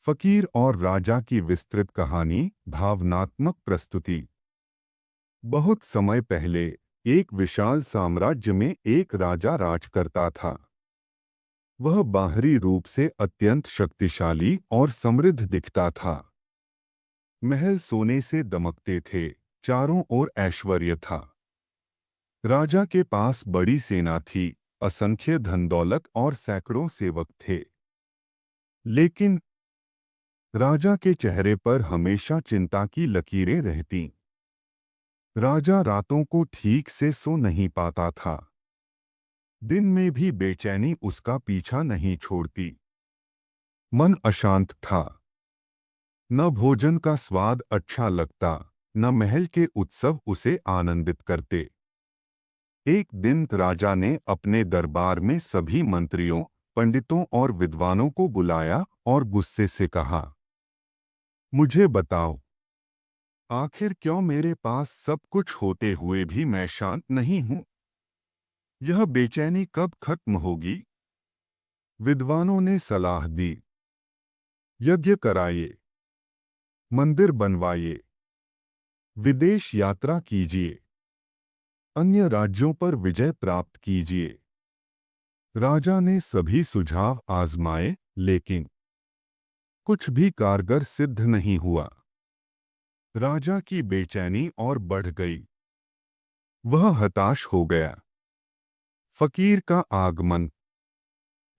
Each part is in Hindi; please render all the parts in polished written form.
फकीर और राजा की विस्तृत कहानी। भावनात्मक प्रस्तुति। बहुत समय पहले एक विशाल साम्राज्य में एक राजा राज करता था। वह बाहरी रूप से अत्यंत शक्तिशाली और समृद्ध दिखता था। महल सोने से दमकते थे, चारों ओर ऐश्वर्य था। राजा के पास बड़ी सेना थी, असंख्य धन दौलत और सैकड़ों सेवक थे। लेकिन राजा के चेहरे पर हमेशा चिंता की लकीरें रहतीं। राजा रातों को ठीक से सो नहीं पाता था। दिन में भी बेचैनी उसका पीछा नहीं छोड़ती। मन अशांत था। न भोजन का स्वाद अच्छा लगता, न महल के उत्सव उसे आनंदित करते। एक दिन राजा ने अपने दरबार में सभी मंत्रियों, पंडितों और विद्वानों को बुलाया और गुस्से से कहा, मुझे बताओ, आखिर क्यों मेरे पास सब कुछ होते हुए भी मैं शांत नहीं हूं? यह बेचैनी कब खत्म होगी? विद्वानों ने सलाह दी, यज्ञ कराइए, मंदिर बनवाइए, विदेश यात्रा कीजिए, अन्य राज्यों पर विजय प्राप्त कीजिए। राजा ने सभी सुझाव आजमाए, लेकिन कुछ भी कारगर सिद्ध नहीं हुआ। राजा की बेचैनी और बढ़ गई। वह हताश हो गया। फकीर का आगमन।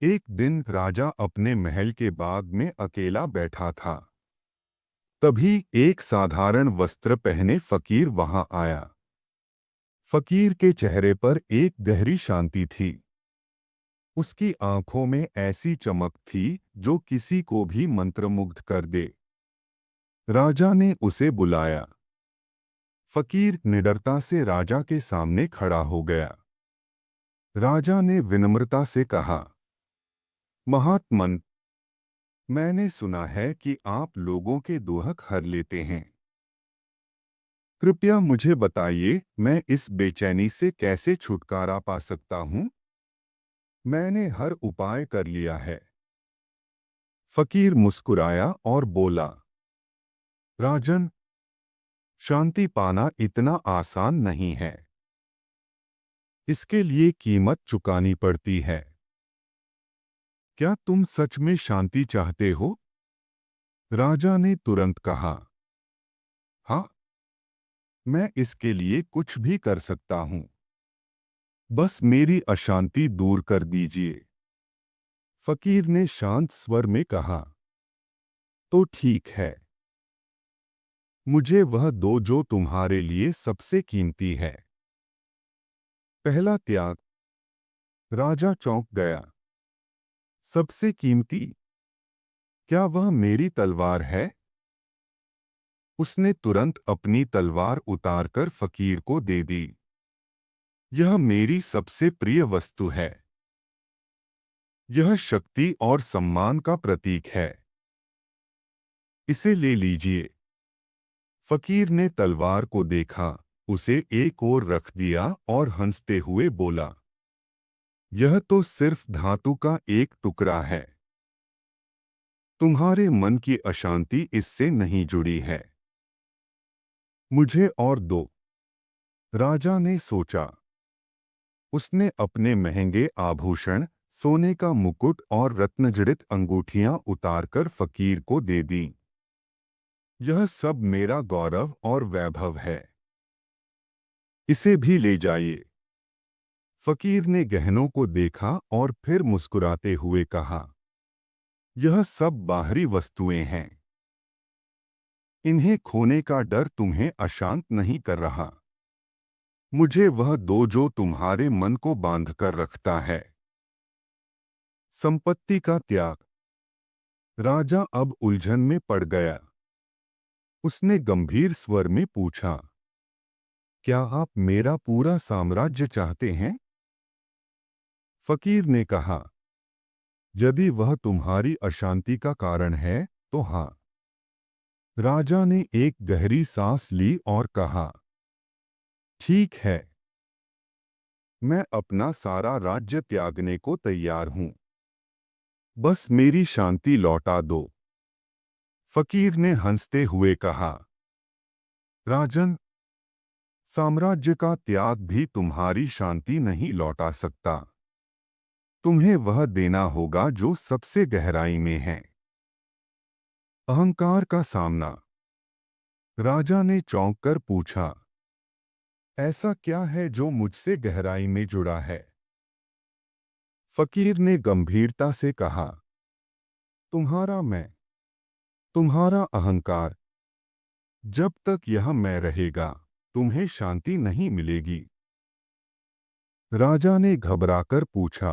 एक दिन राजा अपने महल के बाग में अकेला बैठा था। तभी एक साधारण वस्त्र पहने फकीर वहां आया। फकीर के चेहरे पर एक गहरी शांति थी। उसकी आंखों में ऐसी चमक थी जो किसी को भी मंत्रमुग्ध कर दे। राजा ने उसे बुलाया। फकीर निडरता से राजा के सामने खड़ा हो गया। राजा ने विनम्रता से कहा, महात्मन, मैंने सुना है कि आप लोगों के दुख हर लेते हैं। कृपया मुझे बताइए, मैं इस बेचैनी से कैसे छुटकारा पा सकता हूँ? मैंने हर उपाय कर लिया है। फकीर मुस्कुराया और बोला, राजन, शांति पाना इतना आसान नहीं है। इसके लिए कीमत चुकानी पड़ती है। क्या तुम सच में शांति चाहते हो? राजा ने तुरंत कहा, हाँ, मैं इसके लिए कुछ भी कर सकता हूँ। बस मेरी अशांति दूर कर दीजिए। फकीर ने शांत स्वर में कहा, तो ठीक है, मुझे वह दो जो तुम्हारे लिए सबसे कीमती है। पहला त्याग। राजा चौंक गया। सबसे कीमती? क्या वह मेरी तलवार है? उसने तुरंत अपनी तलवार उतारकर फकीर को दे दी। यह मेरी सबसे प्रिय वस्तु है। यह शक्ति और सम्मान का प्रतीक है। इसे ले लीजिए। फकीर ने तलवार को देखा, उसे एक ओर रख दिया और हंसते हुए बोला, यह तो सिर्फ धातु का एक टुकड़ा है। तुम्हारे मन की अशांति इससे नहीं जुड़ी है। मुझे और दो। राजा ने सोचा। उसने अपने महंगे आभूषण, सोने का मुकुट और रत्नजड़ित अंगूठियां उतारकर फकीर को दे दी। यह सब मेरा गौरव और वैभव है। इसे भी ले जाइए। फकीर ने गहनों को देखा और फिर मुस्कुराते हुए कहा, यह सब बाहरी वस्तुएं हैं। इन्हें खोने का डर तुम्हें अशांत नहीं कर रहा। मुझे वह दो जो तुम्हारे मन को बांध कर रखता है। संपत्ति का त्याग। राजा अब उलझन में पड़ गया। उसने गंभीर स्वर में पूछा, क्या आप मेरा पूरा साम्राज्य चाहते हैं? फकीर ने कहा, यदि वह तुम्हारी अशांति का कारण है, तो हाँ। राजा ने एक गहरी सांस ली और कहा, ठीक है, मैं अपना सारा राज्य त्यागने को तैयार हूं। बस मेरी शांति लौटा दो। फकीर ने हंसते हुए कहा, राजन, साम्राज्य का त्याग भी तुम्हारी शांति नहीं लौटा सकता। तुम्हें वह देना होगा जो सबसे गहराई में है, अहंकार का सामना। राजा ने चौंक कर पूछा, ऐसा क्या है जो मुझसे गहराई में जुड़ा है? फकीर ने गंभीरता से कहा, तुम्हारा मैं, तुम्हारा अहंकार। जब तक यह मैं रहेगा, तुम्हें शांति नहीं मिलेगी। राजा ने घबराकर पूछा,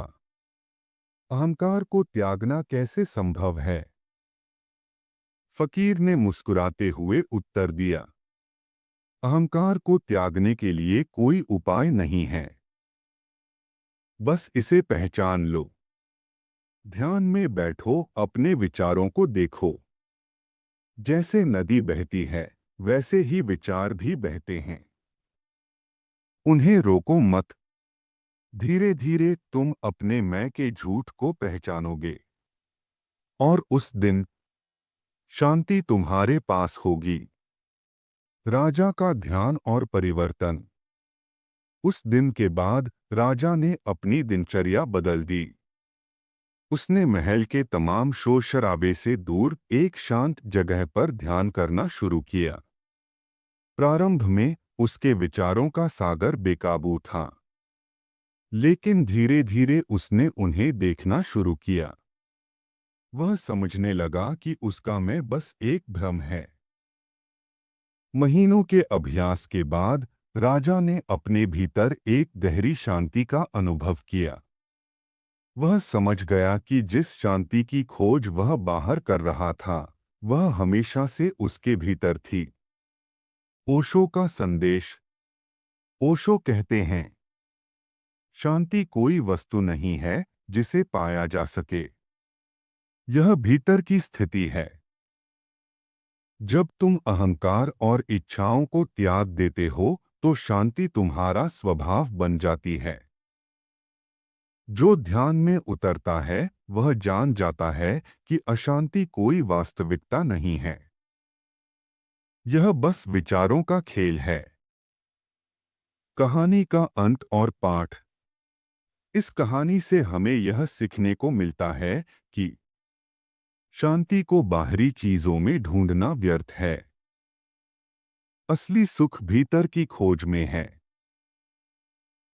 अहंकार को त्यागना कैसे संभव है? फकीर ने मुस्कुराते हुए उत्तर दिया, अहंकार को त्यागने के लिए कोई उपाय नहीं है, बस इसे पहचान लो। ध्यान में बैठो, अपने विचारों को देखो। जैसे नदी बहती है, वैसे ही विचार भी बहते हैं। उन्हें रोको मत। धीरे धीरे तुम अपने मैं के झूठ को पहचानोगे, और उस दिन शांति तुम्हारे पास होगी। राजा का ध्यान और परिवर्तन। उस दिन के बाद राजा ने अपनी दिनचर्या बदल दी। उसने महल के तमाम शोर शराबे से दूर एक शांत जगह पर ध्यान करना शुरू किया। प्रारंभ में उसके विचारों का सागर बेकाबू था, लेकिन धीरे धीरे उसने उन्हें देखना शुरू किया। वह समझने लगा कि उसका मैं बस एक भ्रम है। महीनों के अभ्यास के बाद राजा ने अपने भीतर एक गहरी शांति का अनुभव किया। वह समझ गया कि जिस शांति की खोज वह बाहर कर रहा था, वह हमेशा से उसके भीतर थी। ओशो का संदेश। ओशो कहते हैं, शांति कोई वस्तु नहीं है जिसे पाया जा सके, यह भीतर की स्थिति है। जब तुम अहंकार और इच्छाओं को त्याग देते हो, तो शांति तुम्हारा स्वभाव बन जाती है। जो ध्यान में उतरता है, वह जान जाता है कि अशांति कोई वास्तविकता नहीं है, यह बस विचारों का खेल है। कहानी का अंत और पाठ। इस कहानी से हमें यह सीखने को मिलता है कि शांति को बाहरी चीजों में ढूंढना व्यर्थ है। असली सुख भीतर की खोज में है।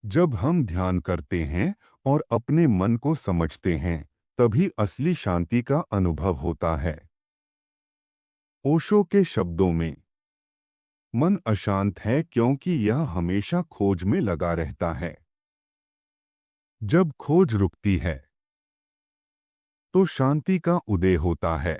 जब हम ध्यान करते हैं और अपने मन को समझते हैं, तभी असली शांति का अनुभव होता है। ओशो के शब्दों में, मन अशांत है क्योंकि यह हमेशा खोज में लगा रहता है। जब खोज रुकती है, तो शांति का उदय होता है।